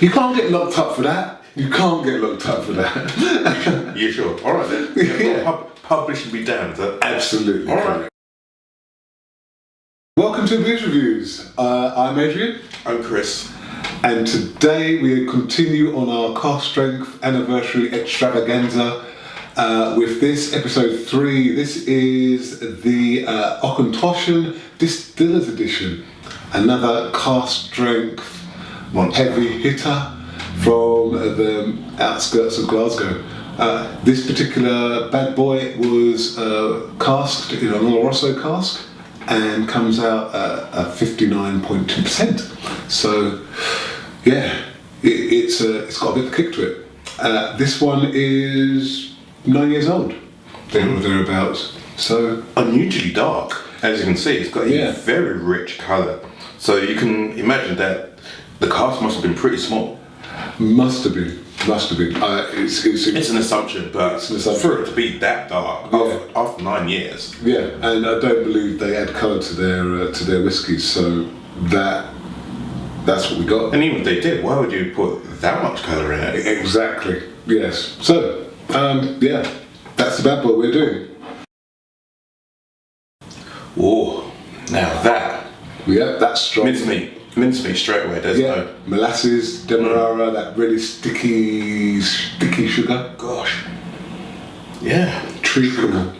You can't get locked up for that. You can't get locked up for that. Yeah, sure. All right then. Yeah. Publishing be damned. Absolutely. All right. Welcome to Booze Reviews. I'm Adrian. I'm Chris. And today we continue on our cask-strength anniversary extravaganza with this episode 3. This is the Auchentoshan Distillery Edition. Another cask-strength heavy hitter from the outskirts of Glasgow. This particular bad boy was casked in an Oloroso cask and comes out at 59.2%. So, yeah, it's got a bit of a kick to it. This one is 9 years old, thereabouts. So unusually dark, as you can see. It's got a very rich colour. So you can imagine that the cask must have been pretty small. Must have been. It's an assumption, but for it to be that dark after 9 years. Yeah, and I don't believe they add colour to their whiskies, so that's what we got. And even if they did, why would you put that much colour in it? Exactly. Yes. So that's the bad boy we're doing. Oh, now that. Yeah, that's strong. Mincemeat straight away. There's no molasses, demerara, that really sticky sugar. Gosh. Yeah. Treacle.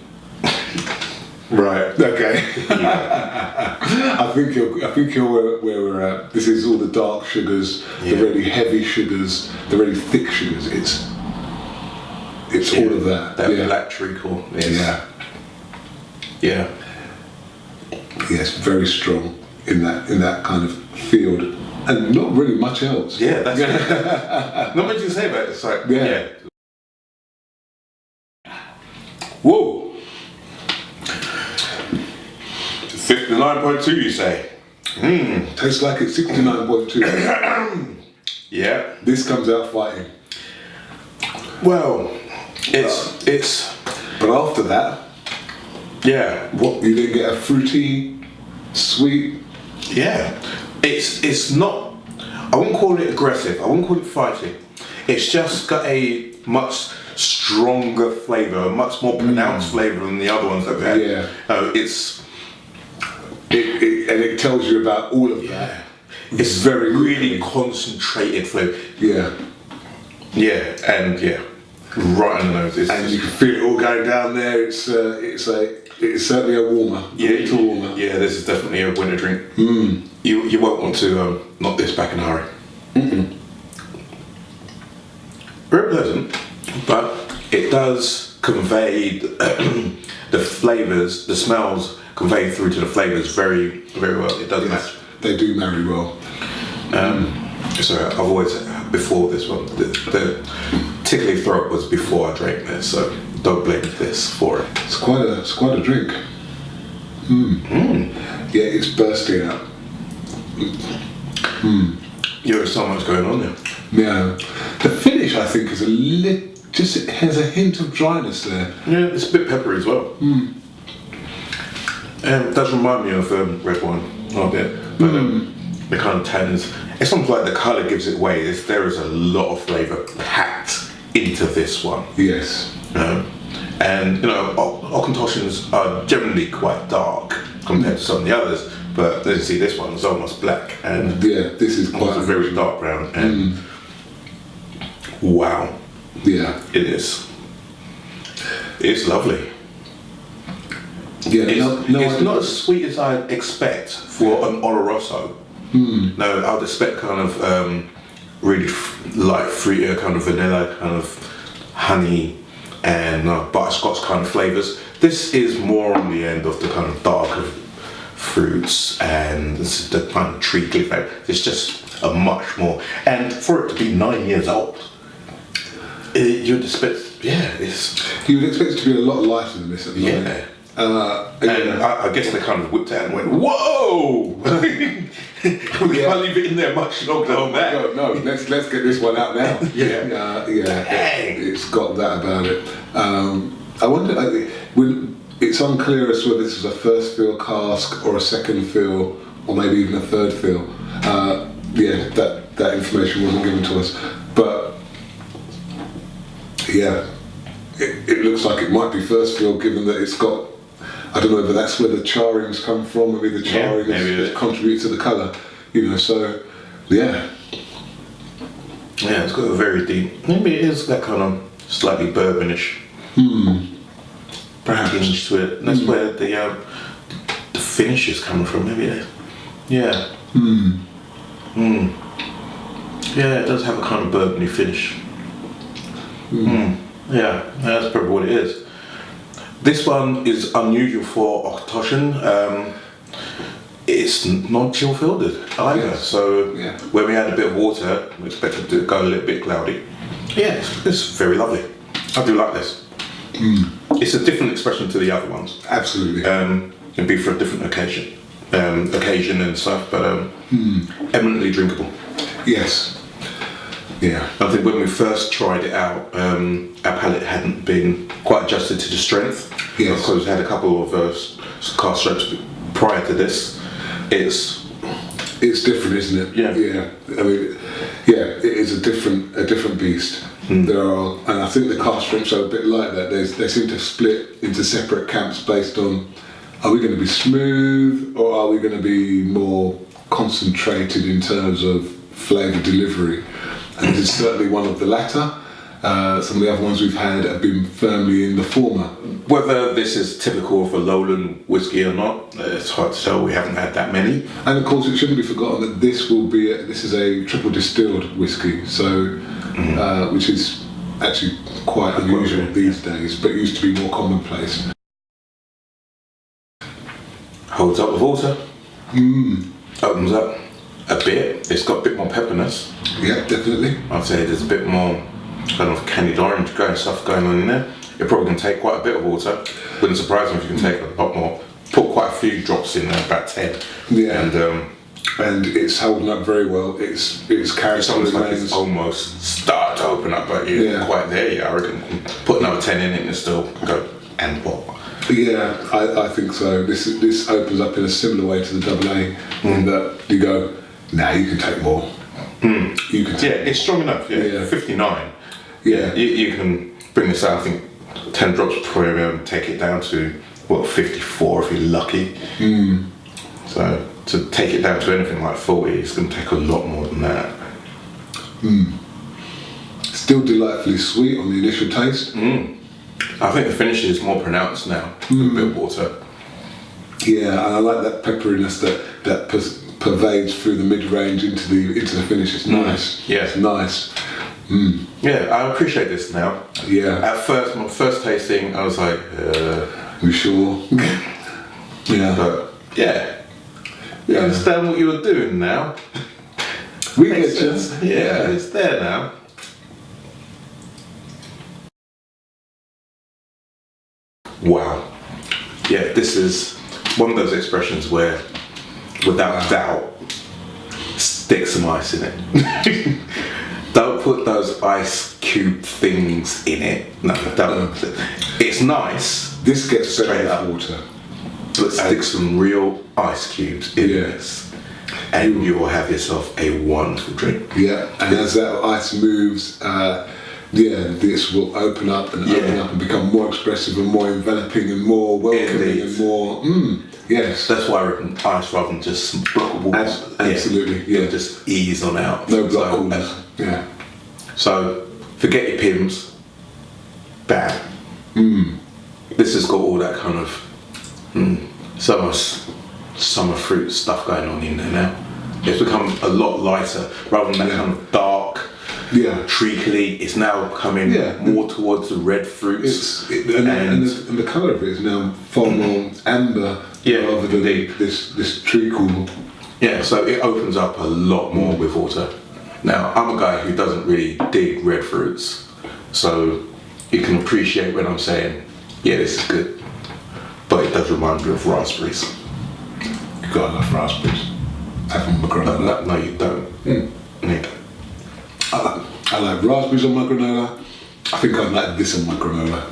Right. Okay. Yeah. I think you're where we're at. This is all the dark sugars, the really heavy sugars, the really thick sugars. It's all of that. That black treacle. Yeah. Yeah. Yes, very strong in that kind of field, and not really much else. Yeah, that's not much to say about it. It's like Whoa. 59.2, you say? Tastes like it's 69.2. Yeah. This comes out fighting. Well, it's. But after that, what you then get a fruity, sweet. Yeah, it's not. I wouldn't call it aggressive. I wouldn't call it fighting. It's just got a much stronger flavour, a much more pronounced flavour than the other ones that we had. Yeah. It tells you about all of that. It's very really concentrated flavour. Yeah. Yeah, and right on the nose. And you can feel it all going down there. It's certainly a warmer. Yeah, warmer. Yeah, this is definitely a winter drink. You won't want to knock this back in a hurry. Very pleasant, but it does convey the flavours, the smells convey through to the flavours very, very well. It does match. They do marry well. So I've always, before this one, the tickly throat was before I drank this, so don't blame this for it. It's quite a drink. Yeah, it's bursting out. There's so much going on there. Yeah, the finish I think is it has a hint of dryness there. Yeah, it's a bit peppery as well. It does remind me of red wine a bit, but the kind of tannins. It's almost like the colour gives it away. There is a lot of flavour packed into this one. Yes. And Auchentoshans are generally quite dark compared to some of the others, but as you see, this one is almost black, and this is quite a very dark brown. And wow, it is. It's lovely. Yeah, it's not as sweet as I'd expect for an Oloroso. No, I'd expect kind of really light, fruitier, kind of vanilla, kind of honey, and butterscotch kind of flavours. This is more on the end of the kind of darker fruits and the kind of treacle flavour. It's just a much more, and for it to be 9 years old, you'd expect, you would expect it to be a lot lighter than this at the moment. And I guess they kind of whipped out and went, whoa! We can't leave it in there much longer than that. No, let's get this one out now. It's got that about it. I wonder, it's unclear as to whether this is a first fill cask or a second fill or maybe even a third fill. that information wasn't given to us. But yeah, it looks like it might be first fill, given that it's got. I don't know whether that's where the charrings come from. Maybe the charring has contributed to the colour. So yeah. Yeah, it's got a very deep. Maybe it is that kind of slightly bourbonish Perhaps tinge to it. That's where the finish is coming from. Maybe. Yeah. Yeah, it does have a kind of bourbony finish. Yeah, that's probably what it is. This one is unusual for Auchentoshan. It's not chill filtered either. Yes. So when we add a bit of water, we expect it to go a little bit cloudy. Yeah, it's very lovely. I do like this. It's a different expression to the other ones. absolutely. It'd be for a different occasion and stuff, but eminently drinkable. Yes. Yeah. I think when we first tried it out, our palate hadn't been quite adjusted to the strength. Yes. Because we had a couple of cask strengths prior to this. It's different, isn't it? Yeah. Yeah. I mean, it is a different beast. There are, and I think the cask strengths are a bit like that. They seem to split into separate camps based on: are we going to be smooth, or are we going to be more concentrated in terms of flavour delivery? And it is certainly one of the latter. Some of the other ones we've had have been firmly in the former. Whether this is typical of a Lowland whiskey or not, it's hard to tell. We haven't had that many. And of course, it shouldn't be forgotten that this is a triple distilled whiskey, so which is actually quite unusual these days, but used to be more commonplace. Holds up with water. Opens up a bit. It's got a bit more pepperness. Yeah, definitely. I'd say there's a bit more kind of candied orange stuff going on in there. It probably can take quite a bit of water. Wouldn't surprise me if you can take a lot more. Put quite a few drops in there, about 10. Yeah. And it's holding up very well. Its character It's almost like remains. it's almost started to open up, but you're quite there yet. I reckon put another 10 in it and still go, and what? Yeah, I think so. This opens up in a similar way to the double A, in that you go, now you can take more. You can take it's strong enough. Yeah. 59. Yeah. You can bring this out. I think 10 drops per and take it down to 54 if you're lucky. So to take it down to anything like 40, it's going to take a lot more than that. Still delightfully sweet on the initial taste. I think the finish is more pronounced now. A bit of water. Yeah, and I like that pepperiness that pervades through the mid-range into the finish. It's nice. Yeah. It's nice. Yeah, I appreciate this now. Yeah. At first, my first tasting, I was like, You sure? Yeah. but you understand what you were doing now. We Makes get you. sense. Yeah, it's there now. Wow. Yeah, this is one of those expressions where, without doubt, stick some ice in it. Don't put those ice cube things in it. No, don't. It's nice. This gets Straight better up. with water. But stick some real ice cubes in this, and you will have yourself a wonderful drink. Yeah, and as that ice moves, this will open up and become more expressive and more enveloping and more welcoming Indeed. and more. Yes, That's why I reckon ice rather than just some block of walls. absolutely. Yeah, Just ease on out. no block So, coolers. Yeah. So forget your pims. Bad. This has got all that kind of summer fruit stuff going on in there now. It's become a lot lighter rather than that kind of dark, treacly. It's now coming more towards the red fruits. And the colour of it is now far more amber rather than this treacle. Yeah, so it opens up a lot more with water. Now, I'm a guy who doesn't really dig red fruits, so you can appreciate when I'm saying, yeah, this is good. But it does remind me of raspberries. You've got enough raspberries. Have them on my granola. No, you don't. Nick. I like raspberries on my granola. I think I like this on my granola.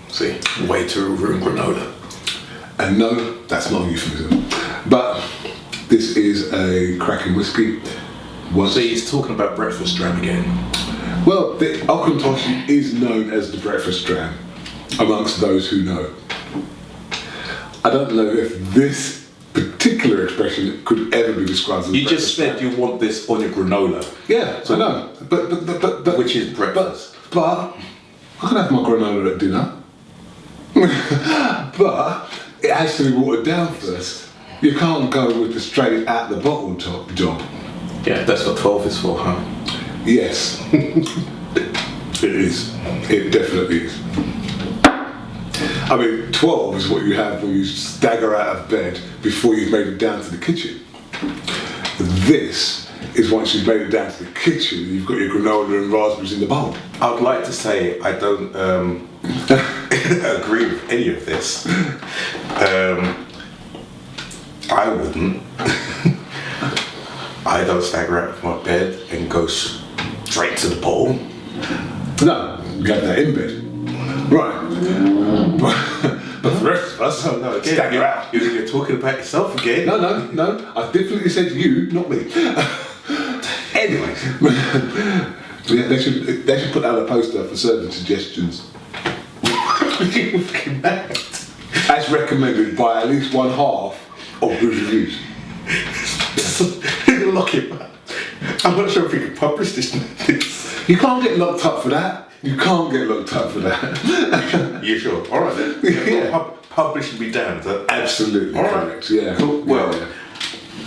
See, way to ruin granola. And no, that's not a euphemism. But This is a cracking whiskey. So he's talking about breakfast dram again. Well, the Auchentoshan is known as the breakfast dram amongst those who know. I don't know if this particular expression could ever be described as You just said you want this on your granola. Yeah, so I know. But which is breakfast. But I can have my granola at dinner. But it has to be watered down first. You can't go with the straight out the bottle job. Yeah, that's what 12 is for, huh? Yes. It is. It definitely is. I mean, 12 is what you have when you stagger out of bed before you've made it down to the kitchen. This is once you've made it down to the kitchen, you've got your granola and raspberries in the bowl. I would like to say I don't agree with any of this. I wouldn't. I don't stagger out of my bed and go straight to the bowl. No, you have that in bed. Right. But the rest of us, No, again, stagger out. You're talking about yourself again. No. I definitely said you, not me. Anyway. Yeah, they should put out a poster for serving suggestions. As recommended by at least one half of the reviews. Lock it back. I'm not sure if we can publish this. You can't get locked up for that. You can't get locked up for that. You sure? All right then. Yeah. Publish and be damned. Absolutely. All right. Correct. Yeah. Cool. Well, yeah.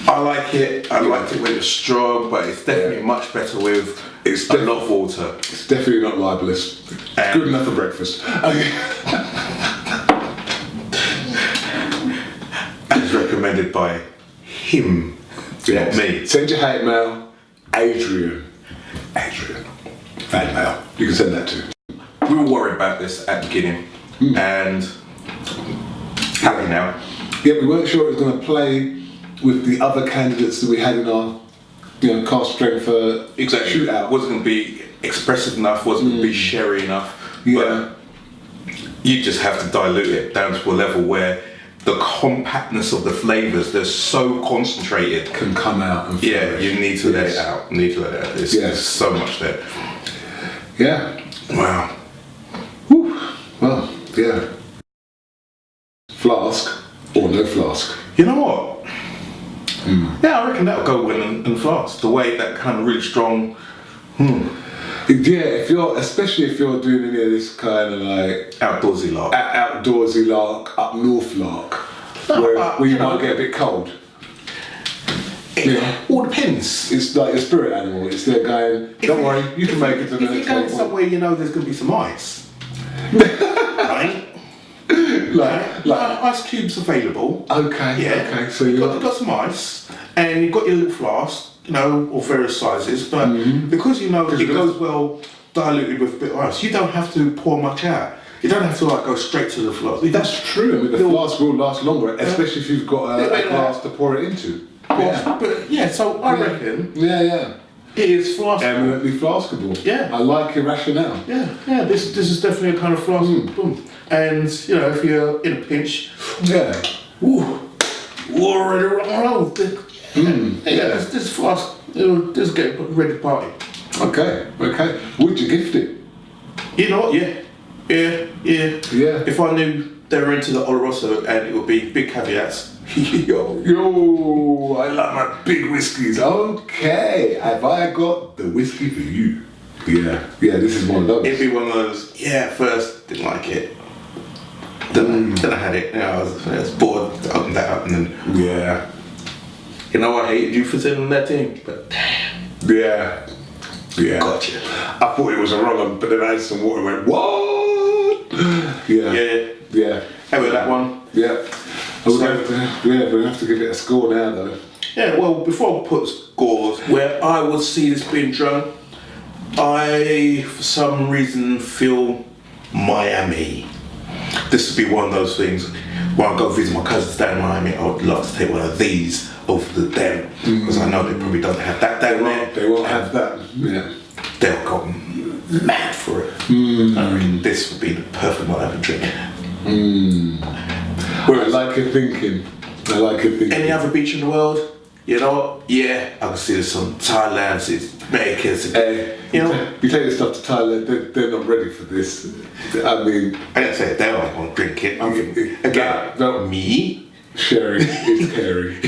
I like it. I liked it when it's strong, but it's definitely much better with a lot of water. It's definitely not libelous. It's good enough for breakfast. As recommended by him. Yes. Me. Send your hate mail, Adrian. Fan mail. You can send that too. We were worried about this at the beginning, and happy now. Yeah, we weren't sure it was going to play with the other candidates that we had in our, cask-strength shootout. Wasn't going to be expressive enough. Wasn't going to be sherry enough. Yeah. But you just have to dilute it down to a level where the compactness of the flavours, they're so concentrated, Can come out and flourish. you need to let it out. There's so much there. Yeah. Wow. Whew. Well, yeah. Flask or no flask. You know what? Yeah, I reckon that'll go in flask. The way that kind of really strong. Yeah, especially if you're doing any of this kind of like Outdoorsy lark. Outdoorsy lark, up north lark, where you might get a bit cold. It all depends. It's like your spirit animal. It's there going, don't worry, you can make it to the If next you're going one. somewhere you know there's going to be some ice, right? Like ice cubes available. okay, Yeah. okay. So you've you're got some ice, and you've got your little flask, of various sizes, but because it goes well diluted with a bit of ice, you don't have to pour much out. You don't have to go straight to the flask. That's true. I mean, the flask will last longer, especially if you've got a glass to pour it into. So I reckon Yeah. it is flaskable. Eminently flaskable. Yeah. I like your rationale. Yeah. This is definitely a kind of flask. Boom. And if you're in a pinch, Yeah. we're ready to rock and roll. This flask, just get ready to party. Okay. Would you gift it? You know what? Yeah. Yeah. If I knew they were into the Oloroso and it would be big caveats. Yo, I love my big whiskies. Okay, have I got the whiskey for you? Yeah, this is one of those. It'd be one of those. Yeah, first didn't like it. Then I had it. I was bored. Opened that up and then. Yeah. I hated you for sending that thing, but damn. Yeah. Gotcha. I thought it was a wrong one, but then I had some water and went, what? Yeah. How about that one? Yeah. We're going to have to give it a score now, though. Yeah, well, before I put scores, where I would see this being drunk, I, for some reason, feel Miami. This would be one of those things where I go visit my cousins down in Miami. I would love to take one of these over to them, because I know they probably don't have that down there. They won't have that. Yeah. They'll go mad for it. I mean, this would be the perfect one to have a drink. I like your thinking. Any other beach in the world? you know, yeah, I can see there's some Thailand, it's Jamaicans. You know, you take this stuff to Thailand, they're not ready for this. I mean, I didn't say they don't want to drink it. Again, me sharing is caring.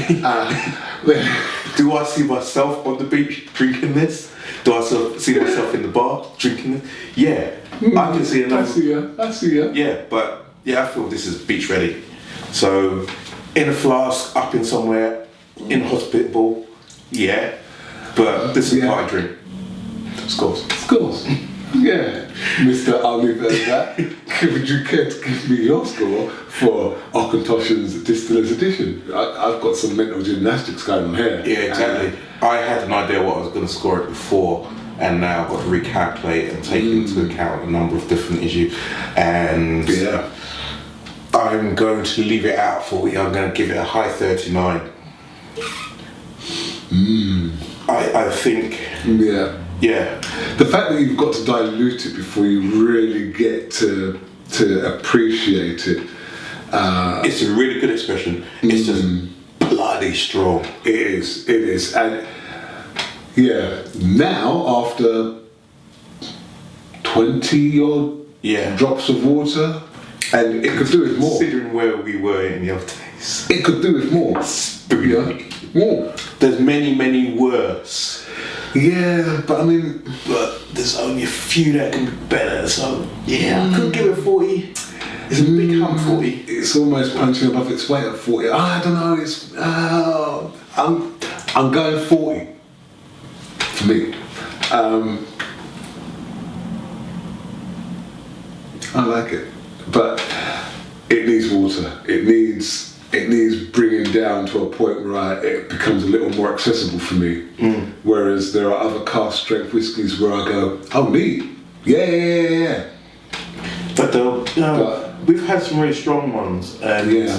Do I see myself on the beach drinking this? Do I see myself in the bar drinking this? Yeah, I can see another. I see ya. Yeah, but yeah, I feel this is beach ready. So, in a flask, up in somewhere, inhospitable, yeah. But this is my drink. Scores. Yeah, Mr. I'll leave it at that. Would you care to give me your score for Auchentoshan's Distillers Edition? I've got some mental gymnastics going on here. Yeah, exactly. I had an idea what I was going to score it before, and now I've got to recalculate and take into account a number of different issues. And I'm going to leave it out for you. I'm going to give it a high 39. I think. Yeah. The fact that you've got to dilute it before you really get to appreciate it. It's a really good expression. It's just bloody strong. It is. And yeah, now after 20 odd drops of water, and it could do with more. Considering where we were in the old days. It could do with more. More. There's many worse. Yeah, but I mean, there's only a few that can be better, so yeah, I could give it 40. It's a big hump 40. It's almost punching above its weight at 40. I don't know, it's I'm going 40 for me. I like it, but it needs water. It needs bringing down to a point where it becomes a little more accessible for me. Whereas there are other cask-strength whiskies where I go, oh, neat, yeah. But we've had some really strong ones, and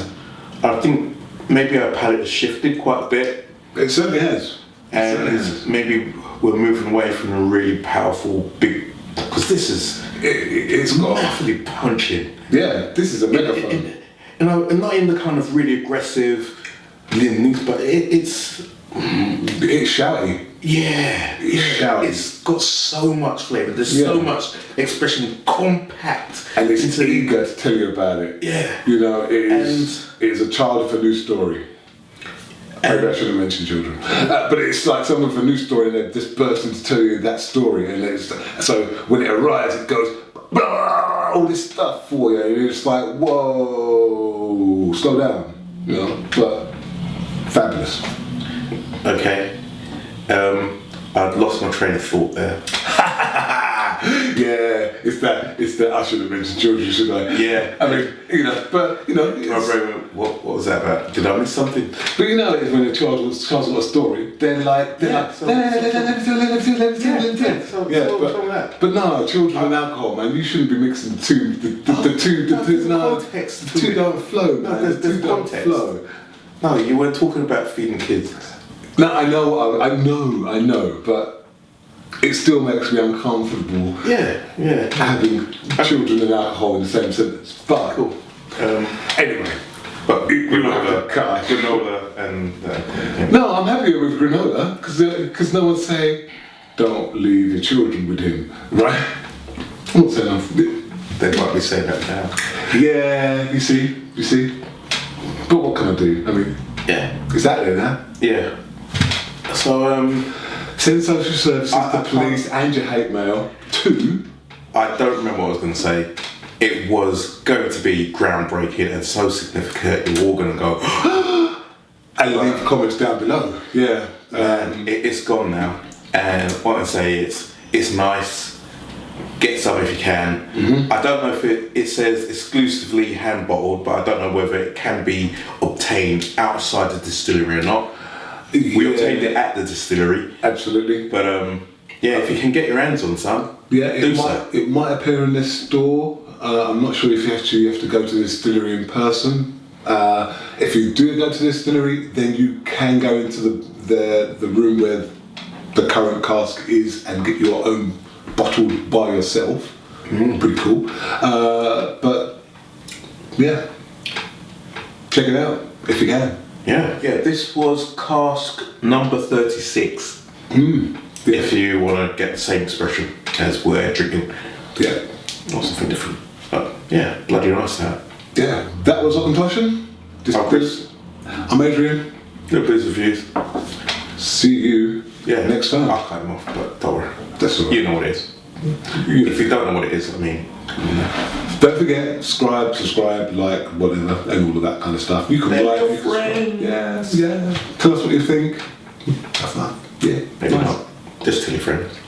I think maybe our palate has shifted quite a bit. It certainly has. And maybe we're moving away from a really powerful big, because this is it's awfully punching. Yeah, this is a megaphone. And not in the kind of really aggressive linings, but it's shouty. Yeah, shouty. It's got so much flavour. There's so much expression, compact, and it's eager to tell you about it. Yeah, you know, it is a child of a new story. Maybe I shouldn't mention children, but it's like someone with a new story, and they're just bursting to tell you that story, and so when it arrives, it goes all this stuff for you, and it's like, whoa, slow down, you know, but fabulous. Okay, I'd lost my train of thought there. Yeah, it's that I shouldn't mention children, should I? Yeah. I mean, you know, but you know, what was that about? Did I miss something? But you know, when a child's got a story, they're like, let me tell. But no, children and alcohol, man, you shouldn't be mixing the two. The two don't flow, man. No, there's context. Flow. No, you weren't talking about feeding kids. No, I know, but it still makes me uncomfortable. Yeah. Having children and alcohol in the same sentence. But cool. Anyway, but granola and. No, I'm happier with granola because no one's saying don't leave your children with him, right? I'm not saying they might be saying that now. Yeah, you see. But what can I do? I mean, is that there now? Yeah. So send social services, the police, and your hate mail to. I don't remember what I was going to say. It was going to be groundbreaking and so significant. You're all going to go and leave comments down below. Yeah, it's gone now. And what I say it's nice. Get some if you can. Mm-hmm. I don't know if it says exclusively hand bottled, but I don't know whether it can be obtained outside the distillery or not. We obtained it at the distillery. Absolutely. But if you can get your hands on some, it might appear in this store. I'm not sure if you have to go to the distillery in person. If you do go to the distillery, then you can go into the room where the current cask is and get your own bottle by yourself. Pretty cool. But yeah, check it out if you can. Yeah, this was cask number 36. Yeah. If you want to get the same expression as we're drinking. Yeah. Or something different. But yeah, bloody nice that. Yeah. That was Auchentoshan. I'm Chris. I'm Adrian. No please reviews. See you next time. I'll cut him off, but don't worry. That's all right. You know what it is. If you don't know what it is, I mean, Don't forget, subscribe, like, whatever, and all of that kind of stuff. You can like, you can subscribe. Yeah. Tell us what you think. That's fine. Yeah. maybe not. Just tell your friends.